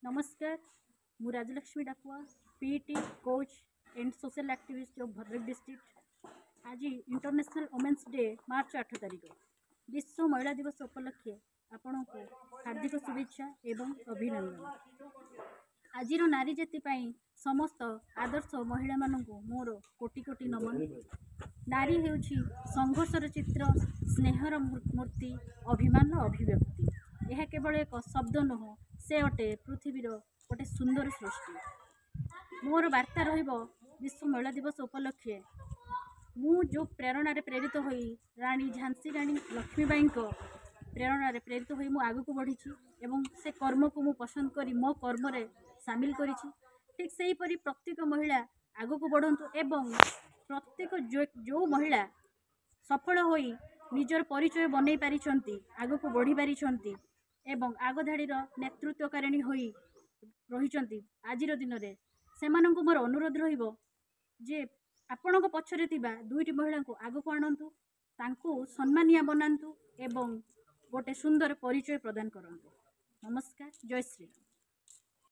नमस्कार मु Rajalakshmi Dakua PT coach and social activist of Bhadrak district. आज इंटरनेशनल वुमेन्स डे मार्च 8 तारिख विश्व महिला दिवस उपलक्षे आपण को हार्दिक शुभेच्छा एवं अभिनंदन। आज नारी जाति समस्त आदर्श महिला मानक मोर कोटि कोटि नमन। नारी हेउछि संघर्षर चित्र, स्नेहर मूर्ति, अभिमान अभिव्यक्ति। यह केवल एक शब्द नुह, से अटे पृथ्वीर गोटे सुंदर सृष्टि। मोर वार्ता रहिबो विश्व महिला दिवस उपलक्षे मु जो प्रेरणा प्रेरित होई रानी झांसी रानी लक्ष्मीबाई प्रेरणा प्रेरित होई मु आगु को बढ़ी एवं से कर्म को मु पसंद करी मो कर्म रे शामिल करी। ठीक से ही परी प्रत्येक महिला आगु को बढ़ंतु एवं प्रत्येक जो महिला सफल होई निजर परिचय बनै पारिछंती, आगु को बढ़ी पारिछंती एवं आग धाड़ीर नेतृत्वकारिणी होई रहिछंती आजिर दिन रे सेमानंकु मोर अनुरोध रहिबो जे आपणक पछरे थिबा दुईटी महिला को आगु को आणंतु, तांकु सम्मानिया बनांतु एवं गोटे सुंदर परिचय प्रदान करंतु। नमस्कार, जय श्री राम।